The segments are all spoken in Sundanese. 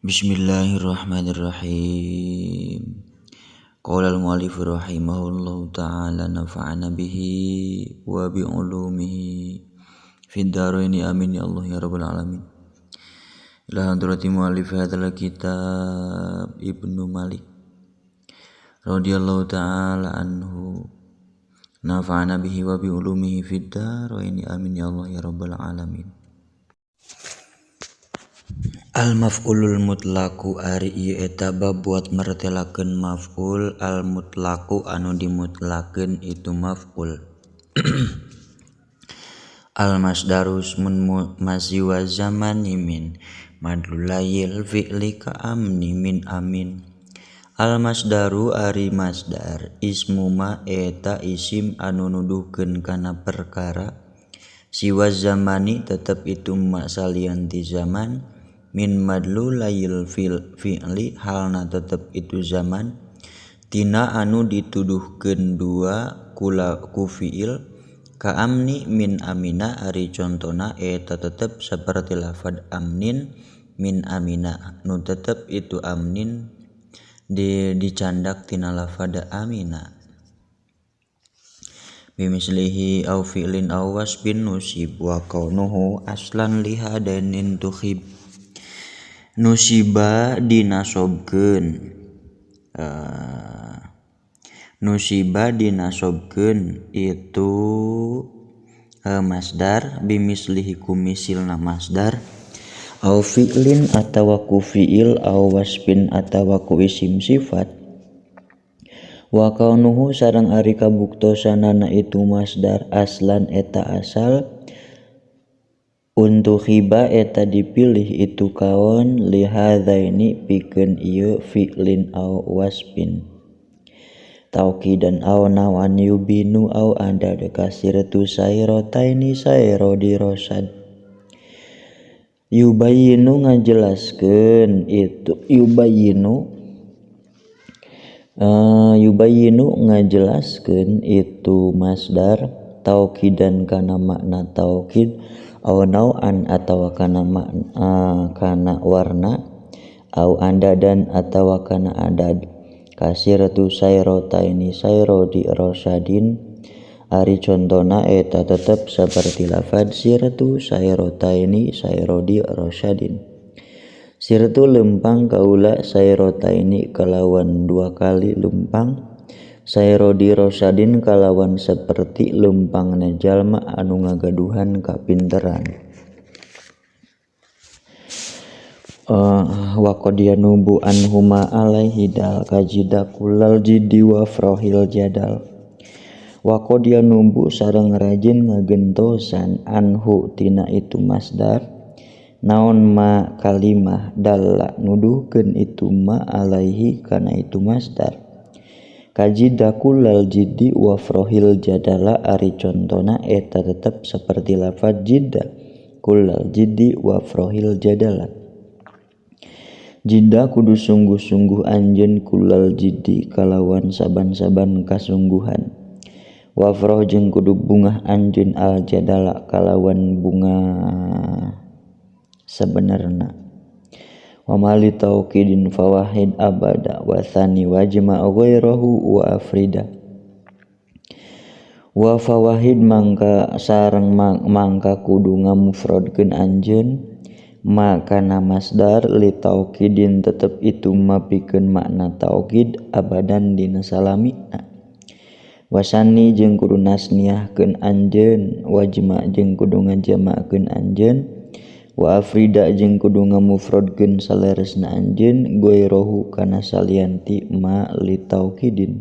Bismillahirrahmanirrahim. Qala al-mu'allif rahimahullahu ta'ala nafa'ana bihi wa bi ulumihi fid dharaini amin ya Allah ya rabbal alamin. Ila hadrati mu'allif hadzal kitab Ibnu Malik radhiyallahu ta'ala anhu nafa'ana bihi wa bi ulumihi fid dharaini amin ya Allah ya rabbal alamin. Al-maf'ulul mutlaku ari ieu eta bab buat martelakeun maf'ul al-mutlaku anu dimutlakeun itu maf'ul. Al-masdaru ismun maziwa zamani min madlulayil fi'li ka amni min amin. Al-masdaru ari masdar ismu ma eta isim anu nuduhkeun kana perkara siwa zamani tetep itu ma salian ti zaman min madlulayil fi'li halna tetep itu zaman tina anu dituduhkeun dua ku fi'il ka amni min amina ari contona eta tetep saperti lafad amnin min amina nu tetep itu amnin dicandak tina lafad amina bimislihi au fi'lin au wasbin nusib wa kaunuhu aslan lihadainin tukhib. Nusiba dinasobkeun itu masdar bimislihi ku misilna masdar au fi'lin atawa ku fi'il au wasbin atawa ku isim sifat wa kaunuhu sareng ari kabuktosanana itu masdar aslan eta asal untuk hiba eta dipilih itu kawan lihadzaini pikeun ieu fi'lin au wasbin taukidan au nawan yubinu au anda dekasiratu sayrotaini sayro dirosad yubayinu ngajelaskeun itu yubayinu ngajelaskeun itu masdar taukidan kana makna taukid au nau'an atawa kana warna au andadan atawa kana adad kasiratu sayrotaini sayro di rosadin ari contona eta tetep saperti lafad siratu sayrotaini sayro di rosadin siratu lempang kaula sayrotaini kalawan dua kali lempang sayro di rosadin kalawan seperti lempangna jalma anu ngagaduhan kapinteran. Wa qad yanubu anhuma alaihi dal kajida kullal jiddi wa frohil jadal. Wa qad yanubu sareng rajin ngagentosan anhu tina itu masdar naon ma kalimah dalla nuduhkeun itu ma alaihi kana itu masdar kajida kullal jiddi wa frohil jadala ari contona eta tetep seperti lafaz jidda kullal jiddi wa frohil jadala jidda kudu sungguh-sungguh anjeun kullal jiddi kalawan saban-saban kasungguhan wa froh jeung kudu bungah anjeun al jadala kalawan bunga sebenarna wa mali taukidin fawahid abada wa tsani wajma ghairahu wa afrida wa fawahid mangka sareng mangka kudu ngamufradkeun anjeun makana masdar li taukidin tetep itu mapikeun makna taukid abadan dina salamina wasani jeung kudu nasniahkeun anjeun wajma jeung kudu ngajamakeun anjeun wa afrida jeung kudu ngamufradkeun saleresna anjeun goirohu kana salianti ma li taukidin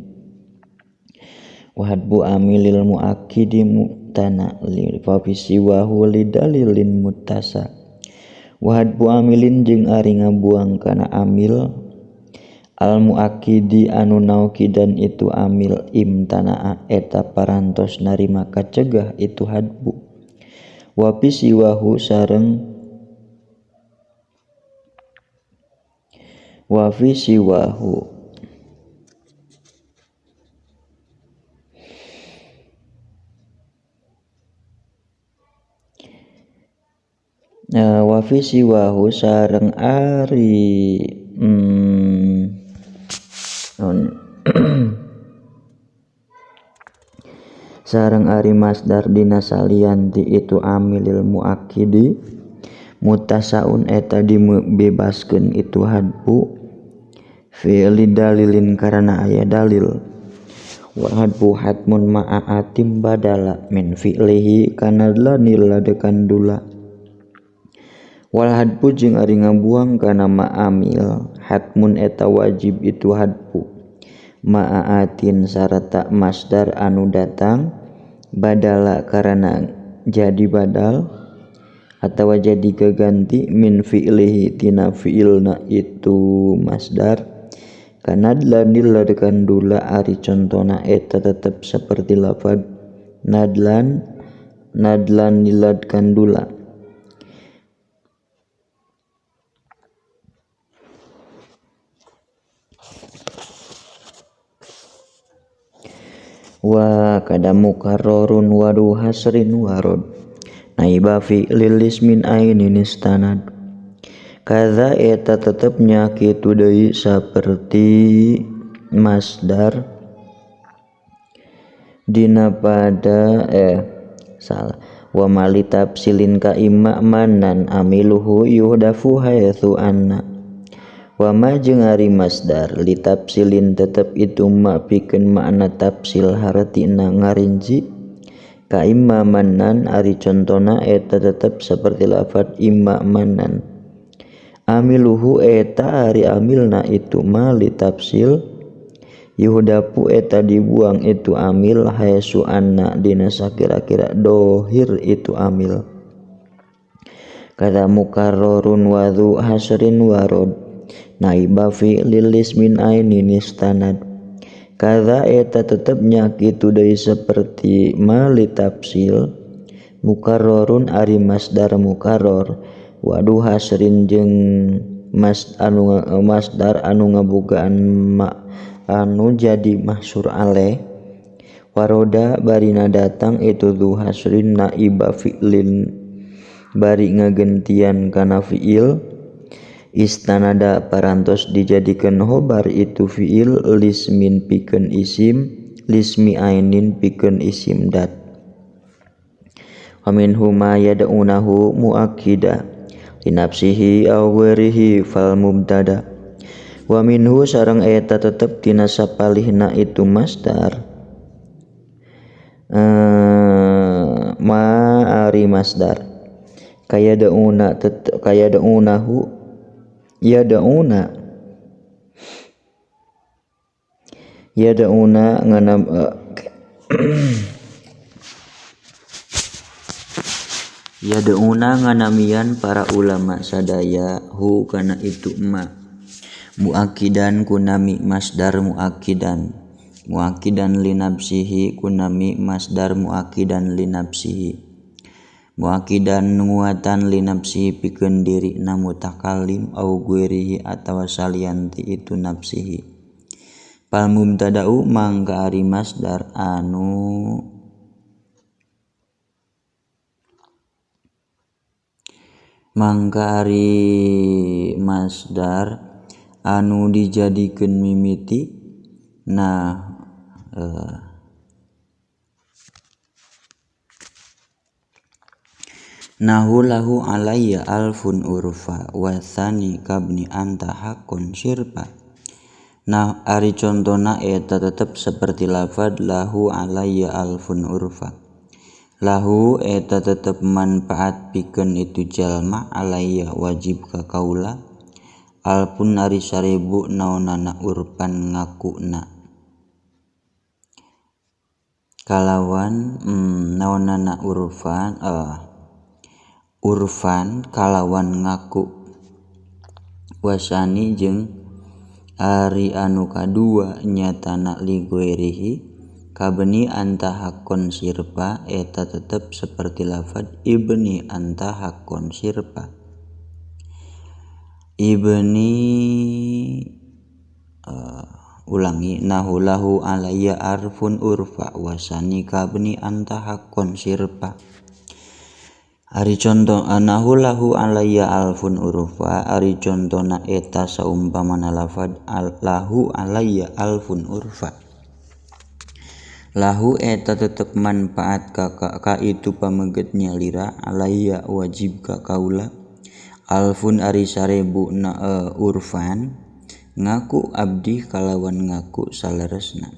wa hadbu amilil muakkidi mu'tana li fa siwahu lidalilin muttasa wa hadbu amilin jeung ari ngabuang kana amil al muakkidi anu naukidan itu amil imtana eta parantos narima kacegah itu hadbu wa siwahu sareng wa fi siwahu wa fi siwahu sareng ari sareng ari masdar dina salianti itu amilil muakkidi mutasaun eta dibebaskeun itu hadfu fi'li dalilin karena aya dalil wa hadfu hatmun ma'atim badala min fi'lihi kana lanil ladekan dula wal hadfu jeung ari ngabuang kana ma'amil hatmun eta wajib itu hadfu ma'atin sarata masdar anu datang badala karena jadi badal atawa jadi keganti min fi'lihi tina fi'ilna itu masdar kana lanil ladekan dula ari contona eta tetep saperti lafad nadlan niladkan dula wa kadamu karorun wadu hasrin warod naiba fi lilis min ainin istanad kaza eta tetepnya kitu deui saperti masdar dina pada wa mali tafsilin ka imma manan amiluhu yuhdafu haitsu anna wa ma jeung ari masdar li tafsilin tetep itu ma pikeun makna tafsil hartina ngarinci ka imma manan ari contona eta tetep saperti lafaz imma manan amiluhu eta ari amilna itu mali tafsil yuhdapu eta dibuang itu amil haitsu anna dina sakira-kira dohir itu amil kada mukarrarun wadhu hasrin warod naiba fi lilis min ainin istanad kada eta tetepnya kitu deui saperti mali tafsil mukarrarun ari masdar mukarrar wadu hasrin jeung masdar anu ngabogaan anu jadi mahsur alaih waroda barina datang itu dhu hasrin naiba fi'lin bari ngagentian kana fi'il istanada parantos dijadikeun khobar itu fi'il lismin pikeun isim lismi ainin pikeun isim dat wa minhu ma yad'unahu muakkida linafsihi aw ghairihi fal mubtada wa minhu sareng eta tetep tina sapalihna itu masdar ma ari masdar kaya da'unahu yada'una nganam yada'una nganamian para ulama sadaya hu kana itu ma muakkidan kunami masdar muakkidan linafsihi kunami masdar muakkidan linafsihi muakkidan nguatan linafsihi pikeun diri na mutakallim au ghairihi atawa salianti itu nafsihi pal mubtada'u mangka ari masdar anu dijadikeun mimiti nahu lahu alayya alfun urfa wa tsani kabni anta hakun sirpa nah ari contona eta tetep saperti lafad lahu alayya alfun urfa lahu eta tetep manfaat pikeun itu jalma alayya wajib ka kaula alpun ari 1000 naonana urpan ngakuna kalawan naonana urfan kalawan ngaku wasani jeung ari anu kadua nyatana li ghairihi kabni anta hakon sirpa eta tetep seperti lafad ibni anta hakon sirpa ulangi nahu lahu alayya arfun urfa wasani kabni anta hakon sirpa Ari contoh anahu lahu alayya alfun urfa, ari contona eta saumpamana lafad lahu alayya alfun urfa. Lahu eta tetep manfaat ka itu pamegetnya lira, alayya wajib ka kaula, alfun ari 1000 na urfan, ngaku abdi kalawan ngaku saleresna.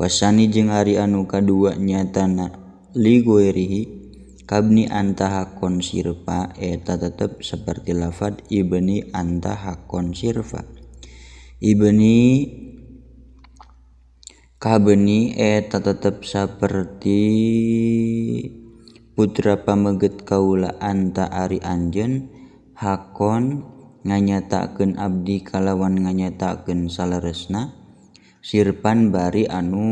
Wasani jeung ari anu kadua nyatana li goerihi, kabni anta hakon sirfa, eta tetep seperti lafad ibni anta hakon sirfa. Ibni kabeni eta tetep saperti putra pameget kaula anta ari anjeun, hakon nganyatakeun abdi kalawan nganyatakeun saleresna, sirpan bari anu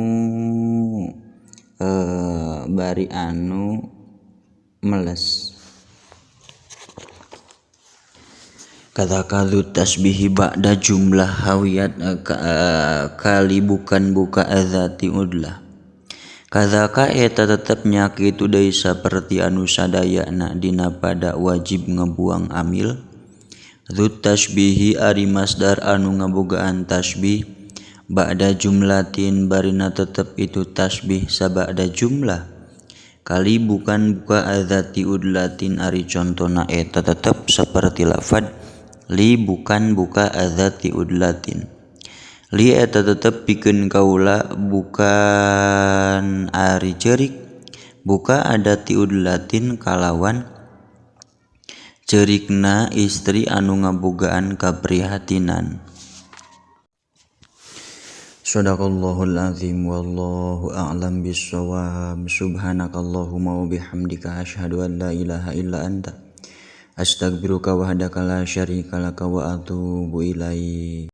meles. Kadzakadzu tasbihi ba'da jumlah hawiyat kali bukan buka adzati udlah. Kadzaka eta tetep nya kitu deui saperti anu sadayana dina pada wajib ngabuang amil. Dzut tasbihi ari masdar anu ngabogaan tasbih, ba'da jumlatin barina tetep itu tasbih sabada jumlah. Kali bukan buka adzati udlatin ari contona eta tetep saperti lafad li bukan buka adzati udlatin. Li eta tetep pikeun kaula bukan ari ceurik, buka adati udlatin kalawan ceurikna istri anu ngabogaan kaprihatinan. Shadaqallahul azim wallahu a'lam bissawab. Subhanakallahumma wa bihamdika asyhadu an la ilaha illa anta astaghfiruka wahdaka la syarika laka wa atubu ilaik.